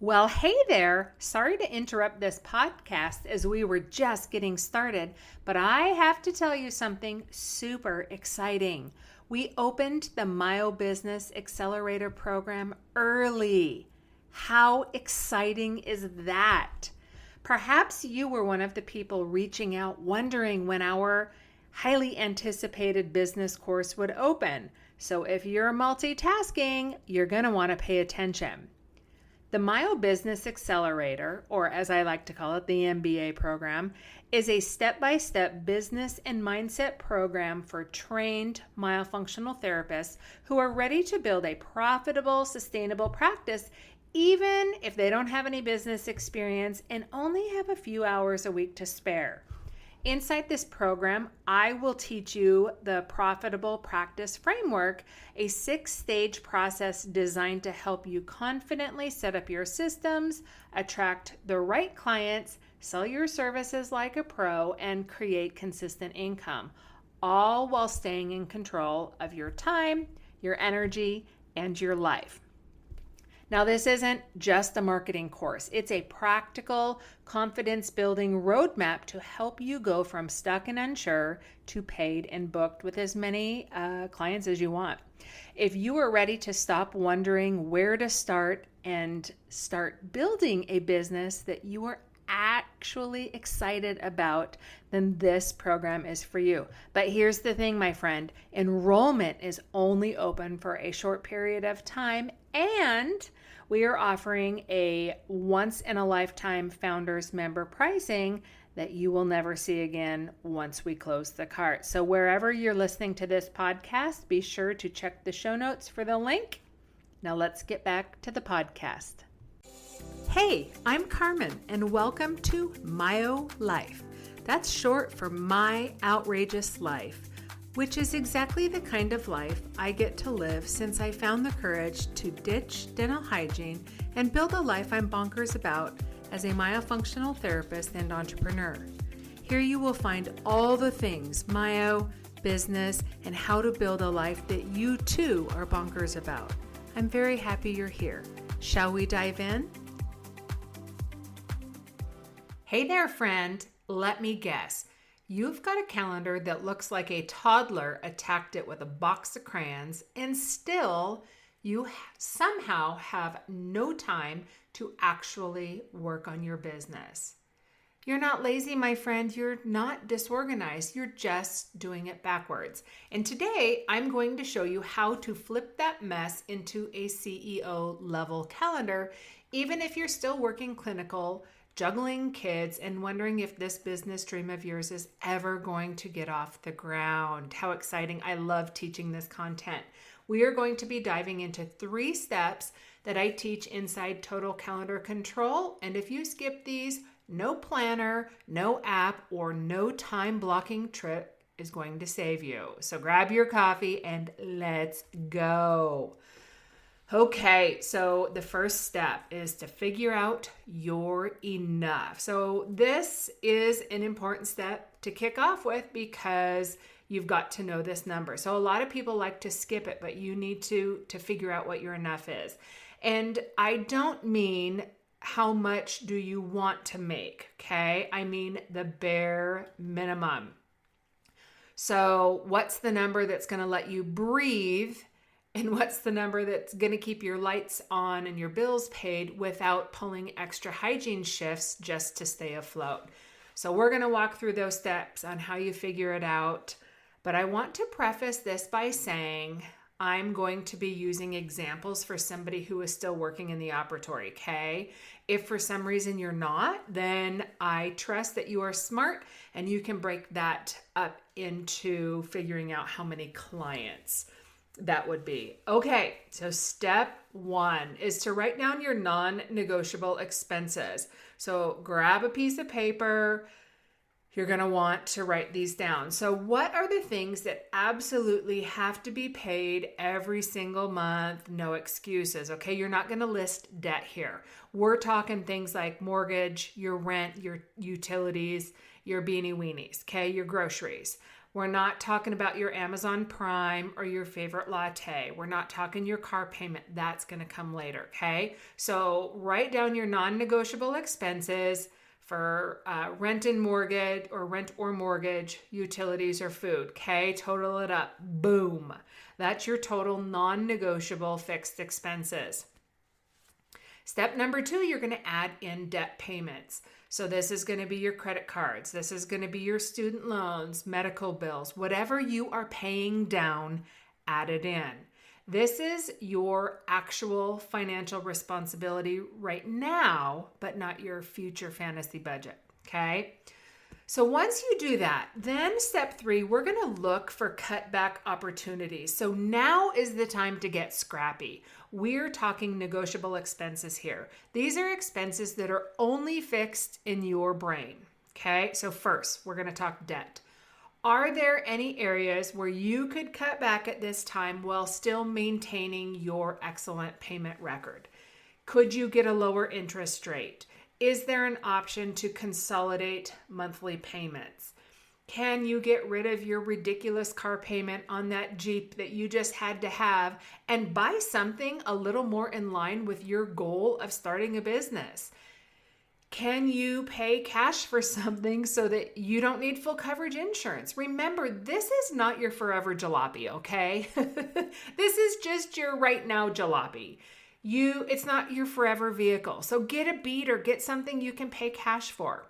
Well, hey there. Sorry to interrupt this podcast as we were just getting started, but I have to tell you something super exciting. We opened the Myo Business Accelerator program early. How exciting is that? Perhaps you were one of the people reaching out wondering when our highly anticipated business course would open. So if you're multitasking, you're going to want to pay attention. The Myo Business Accelerator, or as I like to call it, the MBA program, is a step-by-step business and mindset program for trained myofunctional therapists who are ready to build a profitable, sustainable practice even if they don't have any business experience and only have a few hours a week to spare. Inside this program, I will teach you the Profitable Practice Framework, a 6-stage process designed to help you confidently set up your systems, attract the right clients, sell your services like a pro, and create consistent income, all while staying in control of your time, your energy, and your life. Now, this isn't just a marketing course. It's a practical, confidence-building roadmap to help you go from stuck and unsure to paid and booked with as many clients as you want. If you are ready to stop wondering where to start and start building a business that you are actually excited about, then this program is for you. But here's the thing, my friend, enrollment is only open for a short period of time, and we are offering a once-in-a-lifetime founders member pricing that you will never see again once we close the cart. So wherever you're listening to this podcast, be sure to check the show notes for the link. Now let's get back to the podcast. Hey, I'm Carmen, and welcome to Myo Life. That's short for My Outrageous Life, which is exactly the kind of life I get to live since I found the courage to ditch dental hygiene and build a life I'm bonkers about as a myofunctional therapist and entrepreneur. Here you will find all the things myo, business, and how to build a life that you too are bonkers about. I'm very happy you're here. Shall we dive in? Hey there, friend. Let me guess. You've got a calendar that looks like a toddler attacked it with a box of crayons, and still you somehow have no time to actually work on your business. You're not lazy, my friend. You're not disorganized. You're just doing it backwards. And today I'm going to show you how to flip that mess into a CEO level calendar, even if you're still working clinical, juggling kids, and wondering if this business dream of yours is ever going to get off the ground. How exciting. I love teaching this content. We are going to be diving into 3 steps that I teach inside Total Calendar Control. And if you skip these, no planner, no app, or no time blocking trick is going to save you. So grab your coffee and let's go. Okay, so the first step is to figure out your enough. So this is an important step to kick off with because you've got to know this number. So a lot of people like to skip it, but you need to figure out what your enough is. And I don't mean how much do you want to make, okay? I mean the bare minimum. So what's the number that's going to let you breathe? And what's the number that's going to keep your lights on and your bills paid without pulling extra hygiene shifts just to stay afloat? So we're going to walk through those steps on how you figure it out. But I want to preface this by saying I'm going to be using examples for somebody who is still working in the operatory, okay? If for some reason you're not, then I trust that you are smart and you can break that up into figuring out how many clients that would be. Okay, so step 1 is to write down your non-negotiable expenses. So grab a piece of paper. You're going to want to write these down. So what are the things that absolutely have to be paid every single month? No excuses, okay? You're not going to list debt here. We're talking things like mortgage, your rent, your utilities, your beanie weenies, okay? Your groceries. We're not talking about your Amazon Prime or your favorite latte. We're not talking your car payment. That's going to come later, okay? So write down your non-negotiable expenses for rent or mortgage, utilities or food, okay? Total it up. Boom. That's your total non-negotiable fixed expenses. Step number 2, you're going to add in debt payments. So this is going to be your credit cards. This is going to be your student loans, medical bills, whatever you are paying down, add it in. This is your actual financial responsibility right now, but not your future fantasy budget, okay? So once you do that, then step 3, we're going to look for cutback opportunities. So now is the time to get scrappy. We're talking negotiable expenses here. These are expenses that are only fixed in your brain. Okay, so first, we're going to talk debt. Are there any areas where you could cut back at this time while still maintaining your excellent payment record? Could you get a lower interest rate? Is there an option to consolidate monthly payments? Can you get rid of your ridiculous car payment on that Jeep that you just had to have and buy something a little more in line with your goal of starting a business? Can you pay cash for something so that you don't need full coverage insurance? Remember, this is not your forever jalopy, okay? This is just your right now jalopy. It's not your forever vehicle. So get a beat or get something you can pay cash for.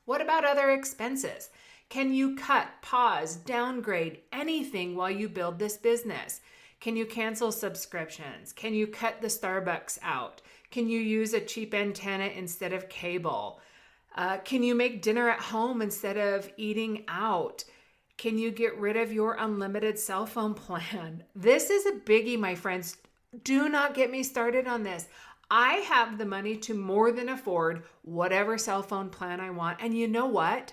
What about other expenses? Can you cut, pause, downgrade anything while you build this business? Can you cancel subscriptions? Can you cut the Starbucks out? Can you use a cheap antenna instead of cable? Can you make dinner at home instead of eating out? Can you get rid of your unlimited cell phone plan? This is a biggie, my friends. Do not get me started on this. I have the money to more than afford whatever cell phone plan I want. And you know what?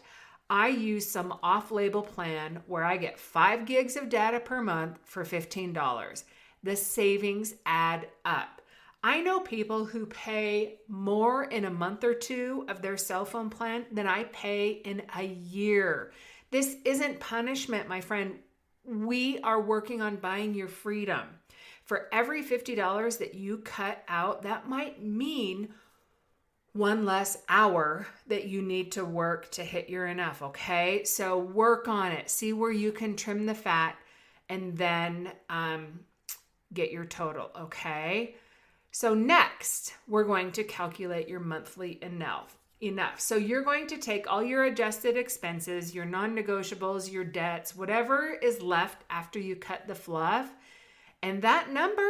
I use some off-label plan where I get 5 gigs of data per month for $15. The savings add up. I know people who pay more in a month or two of their cell phone plan than I pay in a year. This isn't punishment, my friend. We are working on buying your freedom. For every $50 that you cut out, that might mean one less hour that you need to work to hit your enough, okay? So work on it. See where you can trim the fat and then get your total, okay? So next, we're going to calculate your monthly enough. So you're going to take all your adjusted expenses, your non-negotiables, your debts, whatever is left after you cut the fluff, and that number,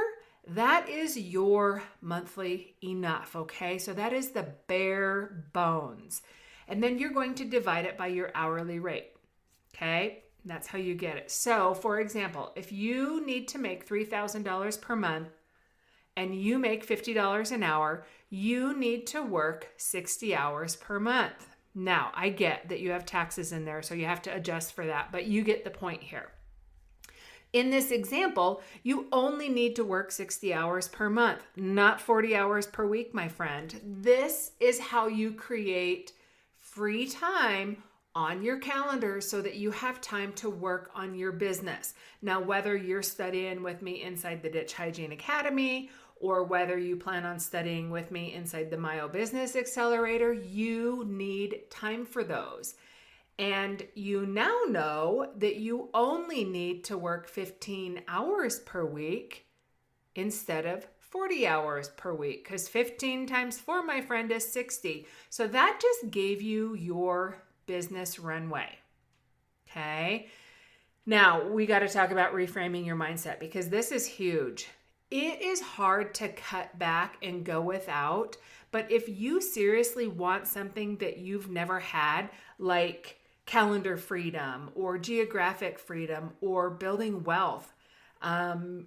that is your monthly enough, okay? So that is the bare bones. And then you're going to divide it by your hourly rate, okay? That's how you get it. So, for example, if you need to make $3,000 per month and you make $50 an hour, you need to work 60 hours per month. Now, I get that you have taxes in there, so you have to adjust for that, but you get the point here. In this example, you only need to work 60 hours per month, not 40 hours per week, my friend. This is how you create free time on your calendar so that you have time to work on your business. Now, whether you're studying with me inside the Ditch Hygiene Academy or whether you plan on studying with me inside the Myo Business Accelerator, you need time for those. And you now know that you only need to work 15 hours per week instead of 40 hours per week, because 15 times 4, my friend, is 60. So that just gave you your business runway. Okay. Now we got to talk about reframing your mindset, because this is huge. It is hard to cut back and go without, but if you seriously want something that you've never had, like calendar freedom or geographic freedom or building wealth,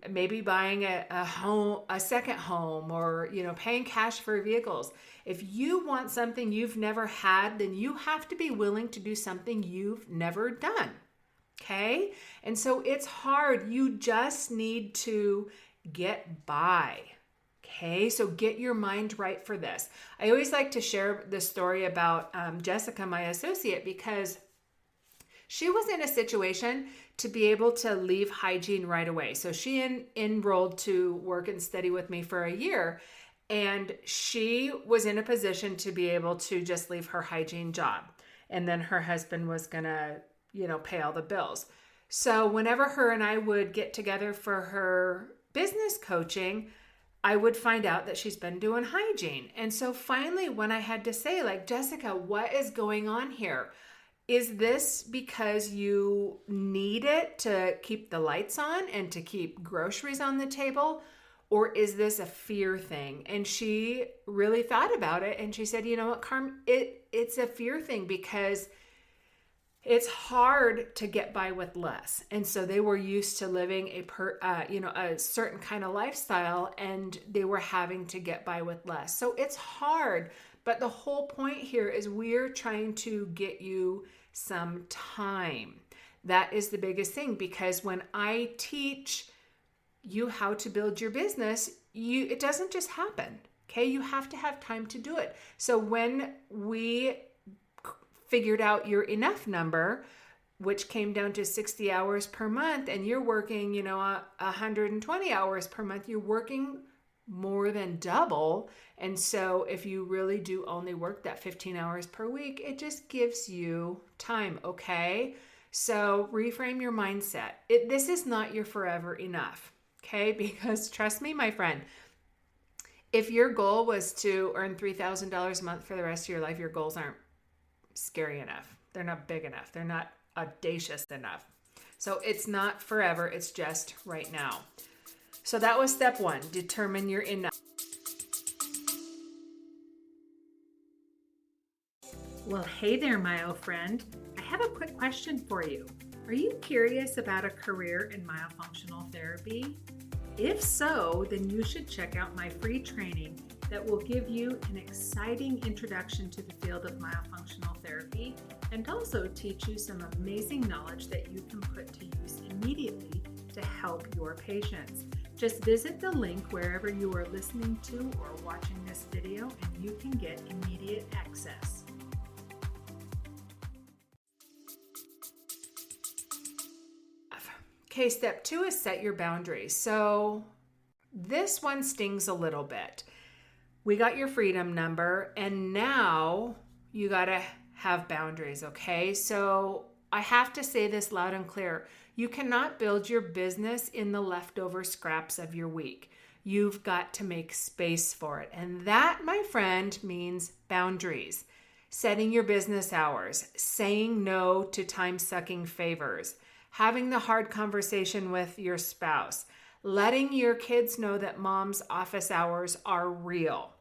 maybe buying a second home, or paying cash for vehicles. If you want something you've never had, then you have to be willing to do something you've never done. Okay? And so it's hard. You just need to get by. Okay, so get your mind right for this. I always like to share the story about Jessica, my associate, because She was in a situation to be able to leave hygiene right away. So she enrolled to work and study with me for a year. And she was in a position to be able to just leave her hygiene job. And then her husband was going to, pay all the bills. So whenever her and I would get together for her business coaching, I would find out that she's been doing hygiene. And so finally, when I had to say, like, Jessica, what is going on here? Is this because you need it to keep the lights on and to keep groceries on the table? Or is this a fear thing? And she really thought about it. And she said, you know what, Carmen, it's a fear thing because it's hard to get by with less. And so they were used to living a certain kind of lifestyle, and they were having to get by with less. So it's hard. But the whole point here is we're trying to get you some time. That is the biggest thing, because when I teach you how to build your business, it doesn't just happen. Okay. You have to have time to do it. So when we figured out your enough number, which came down to 60 hours per month, and you're working, 120 hours per month, you're working more than double. And so if you really do only work that 15 hours per week, it just gives you time. Okay. So reframe your mindset. This is not your forever enough. Okay. Because trust me, my friend, if your goal was to earn $3,000 a month for the rest of your life, your goals aren't scary enough. They're not big enough. They're not audacious enough. So it's not forever. It's just right now. So that was step one. Determine your enough. Well, hey there, Myo friend. I have a quick question for you. Are you curious about a career in myofunctional therapy? If so, then you should check out my free training that will give you an exciting introduction to the field of myofunctional therapy and also teach you some amazing knowledge that you can put to use immediately to help your patients. Just visit the link wherever you are listening to or watching this video and you can get immediate access. Okay, step 2 is set your boundaries. So this one stings a little bit. We got your freedom number, and now you got to have boundaries, okay? So I have to say this loud and clear. You cannot build your business in the leftover scraps of your week. You've got to make space for it. And that, my friend, means boundaries. Setting your business hours, saying no to time-sucking favors, having the hard conversation with your spouse, letting your kids know that mom's office hours are real.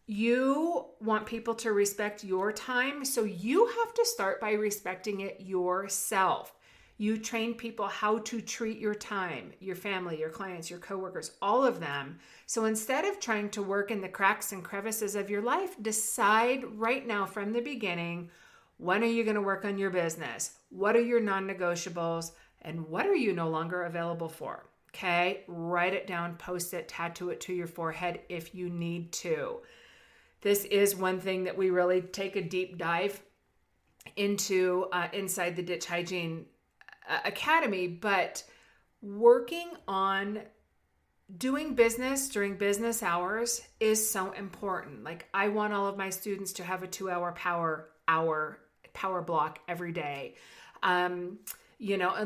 You want people to respect your time, so you have to start by respecting it yourself. You train people how to treat your time, your family, your clients, your coworkers, all of them. So instead of trying to work in the cracks and crevices of your life, decide right now from the beginning, when are you going to work on your business? What are your non-negotiables? And what are you no longer available for? Okay, write it down, post it, tattoo it to your forehead if you need to. This is one thing that we really take a deep dive into inside the Ditch Hygiene Academy, but working on doing business during business hours is so important. Like, I want all of my students to have a 2-hour power block every day. And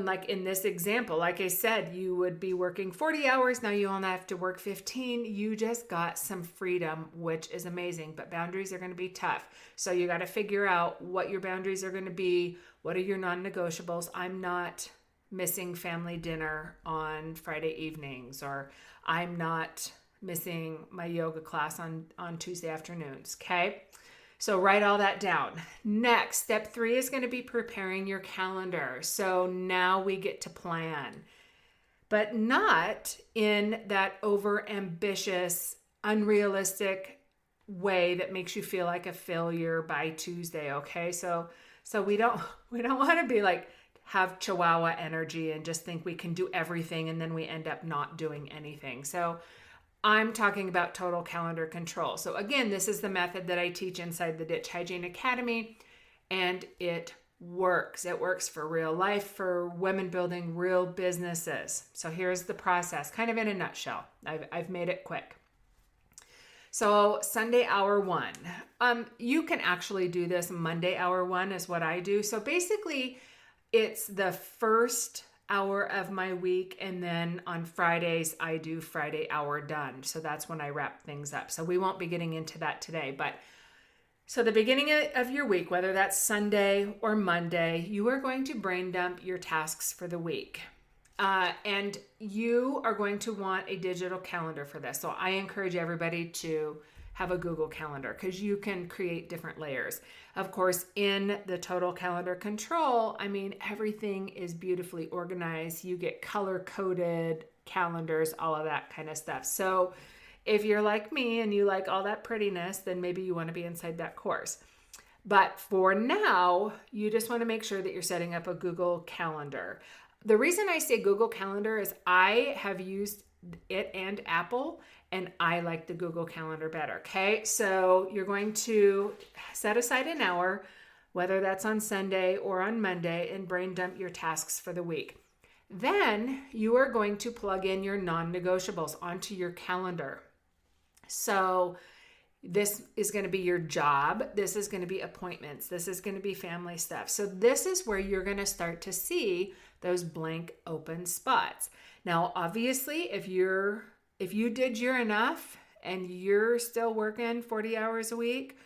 like in this example, like I said, you would be working 40 hours. Now you only have to work 15. You just got some freedom, which is amazing, but boundaries are going to be tough. So you got to figure out what your boundaries are going to be. What are your non-negotiables? I'm not missing family dinner on Friday evenings, or I'm not missing my yoga class on Tuesday afternoons. Okay. So write all that down. Next, step 3 is going to be preparing your calendar. So now we get to plan, but not in that over-ambitious, unrealistic way that makes you feel like a failure by Tuesday. Okay. So we don't want to be like, have Chihuahua energy and just think we can do everything, and then we end up not doing anything. So I'm talking about total calendar control. So again, this is the method that I teach inside the Ditch Hygiene Academy, and it works. It works for real life, for women building real businesses. So here's the process, kind of in a nutshell. I've made it quick. So Sunday hour 1, you can actually do this. Monday hour 1 is what I do. So basically it's the first hour of my week. And then on Fridays, I do Friday hour done. So that's when I wrap things up. So we won't be getting into that today, but so the beginning of your week, whether that's Sunday or Monday, you are going to brain dump your tasks for the week. And you are going to want a digital calendar for this. So I encourage everybody to have a Google Calendar because you can create different layers. Of course, in the total calendar control, everything is beautifully organized. You get color-coded calendars, all of that kind of stuff. So if you're like me and you like all that prettiness, then maybe you want to be inside that course. But for now, you just want to make sure that you're setting up a Google Calendar. The reason I say Google Calendar is I have used it and Apple, and I like the Google Calendar better, okay? So you're going to set aside an hour, whether that's on Sunday or on Monday, and brain dump your tasks for the week. Then you are going to plug in your non-negotiables onto your calendar. So this is going to be your job. This is going to be appointments. This is going to be family stuff. So this is where you're going to start to see those blank open spots. Now, obviously, if you did your enough and you're still working 40 hours a week,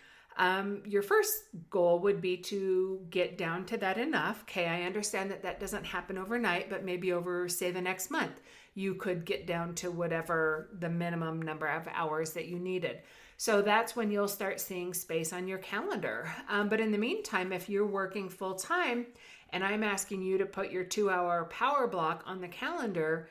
your first goal would be to get down to that enough. Okay, I understand that doesn't happen overnight, but maybe over, say, the next month, you could get down to whatever the minimum number of hours that you needed. So that's when you'll start seeing space on your calendar. But in the meantime, if you're working full time and I'm asking you to put your 2-hour power block on the calendar,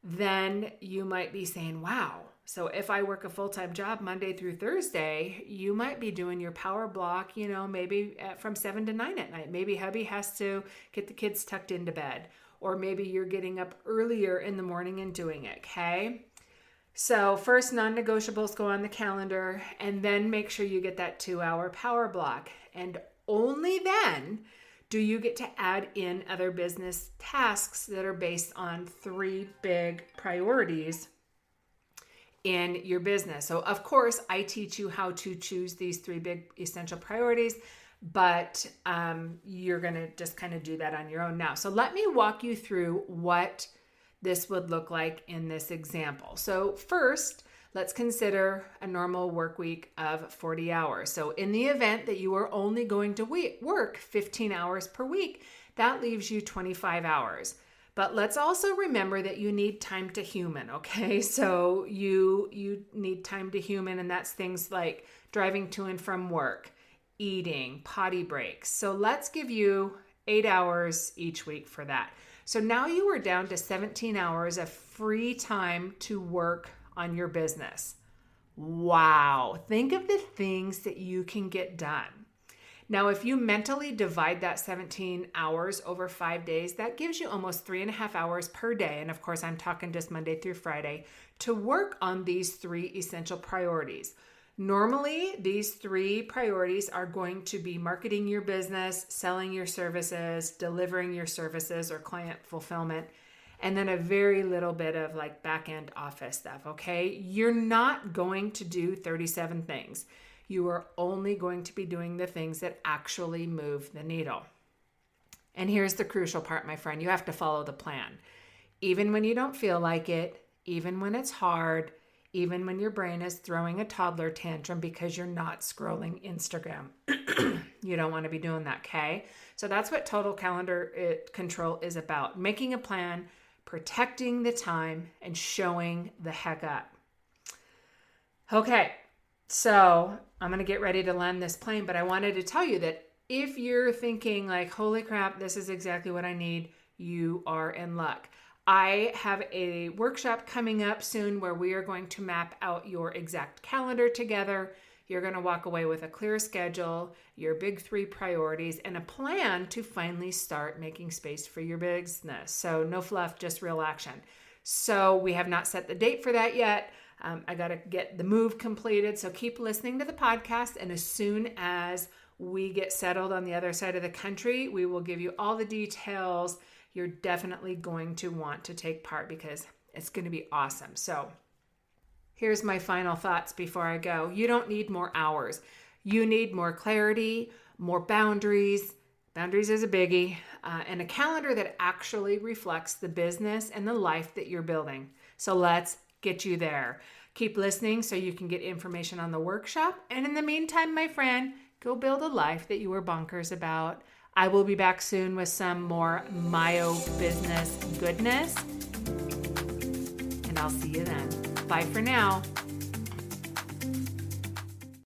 then you might be saying, wow, so if I work a full-time job Monday through Thursday, you might be doing your power block, maybe from 7 to 9 at night. Maybe hubby has to get the kids tucked into bed, or maybe you're getting up earlier in the morning and doing it, okay? So first, non-negotiables go on the calendar, and then make sure you get that 2-hour power block. And only then do you get to add in other business tasks that are based on 3 big priorities in your business. So of course, I teach you how to choose these 3 big essential priorities, but you're going to just kind of do that on your own now. So let me walk you through what this would look like in this example. So first, let's consider a normal work week of 40 hours. So in the event that you are only going to work 15 hours per week, that leaves you 25 hours. But let's also remember that you need time to human, okay? So you need time to human, and that's things like driving to and from work, eating, potty breaks. So let's give you 8 hours each week for that. So now you are down to 17 hours of free time to work on your business. Wow. Think of the things that you can get done. Now, if you mentally divide that 17 hours over 5 days, that gives you almost 3.5 hours per day. And of course, I'm talking just Monday through Friday to work on these 3 essential priorities. Normally, these 3 priorities are going to be marketing your business, selling your services, delivering your services or client fulfillment, and then a very little bit of like back-end office stuff, okay? You're not going to do 37 things. You are only going to be doing the things that actually move the needle. And here's the crucial part, my friend. You have to follow the plan. Even when you don't feel like it, even when it's hard, even when your brain is throwing a toddler tantrum because you're not scrolling Instagram. You don't want to be doing that, okay? So that's what total calendar control is about. Making a plan, protecting the time, and showing the heck up. Okay, so I'm going to get ready to land this plane, but I wanted to tell you that if you're thinking like, holy crap, this is exactly what I need, you are in luck. I have a workshop coming up soon where we are going to map out your exact calendar together. You're going to walk away with a clear schedule, your big 3 priorities, and a plan to finally start making space for your business. So no fluff, just real action. So we have not set the date for that yet. I got to get the move completed. So keep listening to the podcast. And as soon as we get settled on the other side of the country, we will give you all the details. You're definitely going to want to take part because it's going to be awesome. So here's my final thoughts before I go. You don't need more hours. You need more clarity, more boundaries. Boundaries is a biggie, and a calendar that actually reflects the business and the life that you're building. So let's get you there. Keep listening so you can get information on the workshop. And in the meantime, my friend, go build a life that you are bonkers about. I will be back soon with some more Myo business goodness. And I'll see you then. Bye for now.